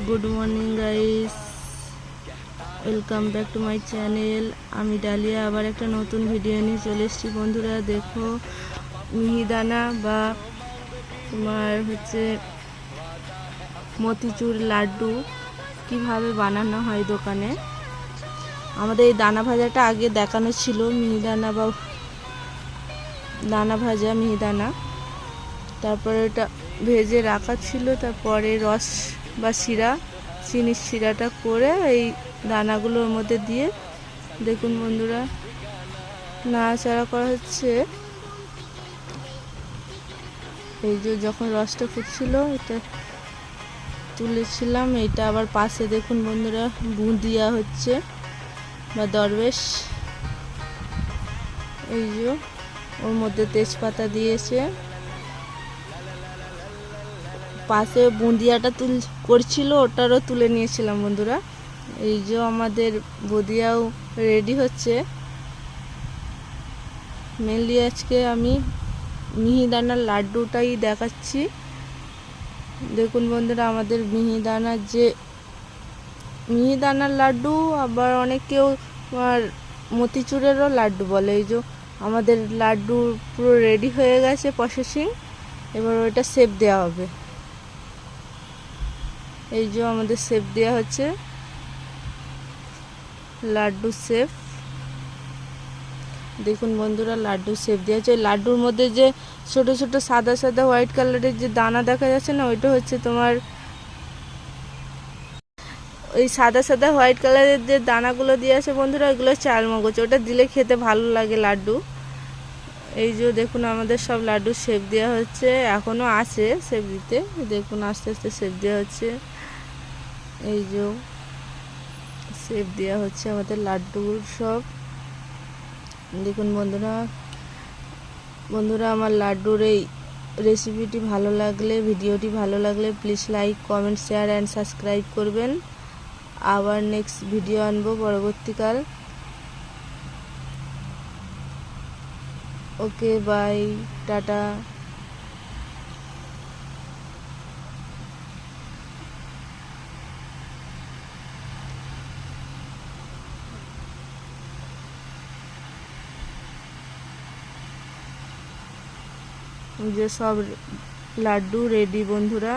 Good morning guys, welcome back to my channel. আমি dahlia আবার একটা নতুন ভিডিও নিয়ে চলে এসেছি। বন্ধুরা দেখো, মিহিদানা বা তোমার মতিচুর লাড্ডু কিভাবে বানানো হয় দোকানে। আমাদের এই দানা ভাজাটা আগে দেখানো ছিল, মিহিদানা বা দানা ভাজা মিহিদানা। তারপরে ওটা ভেজে রাখা ছিল, তারপরে রস বা চিনির শিরাটা করে এই দানাগুলোর মধ্যে দিয়ে দেখুন বন্ধুরা নাড়াচাড়া করা হচ্ছে। এই যে যখন রসটা ফুটছিল এটা তুলেছিলাম, এটা আবার পাশে দেখুন বন্ধুরা বুঁদিয়া হচ্ছে বা দরবেশ। এই যে ওর মধ্যে তেজপাতা দিয়েছে, পাশে বুঁদিয়াটা করছিল, ওটারও তুলে নিয়েছিলাম বন্ধুরা। এই যে আমাদের বুঁদিয়াও রেডি হচ্ছে। মেনলি আজকে আমি মিহিদানার লাড্ডুটাই দেখাচ্ছি। দেখুন বন্ধুরা আমাদের মিহিদানার লাড্ডু, আবার অনেকেও মতিচুরেরও লাড্ডু বলে। এই যে আমাদের লাড্ডু পুরো রেডি হয়ে গেছে প্রসেসিং, এবার ওইটা শেপ দেওয়া হবে। এই যে আমাদের শেপ দেওয়া হচ্ছে, লাড্ডু শেপ। দেখুন বন্ধুরা লাড্ডু শেপ দেওয়া হচ্ছে। লাড্ডুর মধ্যে যে ছোট ছোট সাদা সাদা হোয়াইট কালারের যে দানা দেখা যাচ্ছে না, ওইটা হচ্ছে তোমার ওই সাদা সাদা হোয়াইট কালারের যে দানাগুলো দিয়ে আছে বন্ধুরা, ওইগুলো চালমগজ। ওটা দিলে খেতে ভালো লাগে লাড্ডু। এই যে দেখুন আমাদের সব লাড্ডু শেপ দেওয়া হচ্ছে, এখনও আছে শেপ দিতে। দেখুন আস্তে আস্তে শেপ দেওয়া হচ্ছে। এই যে শেপ দেওয়া হচ্ছে আমাদের লাড্ডুর সব। দেখুন বন্ধুরা আমার লাড্ডুর এই রেসিপিটি ভালো লাগলে, ভিডিওটি ভালো লাগলে please like, comment, share and subscribe করবেন। আবার নেক্সট ভিডিও আনবো পরবর্তীকাল। Okay bye, tata. যে সব লাড্ডু রেডি বন্ধুরা।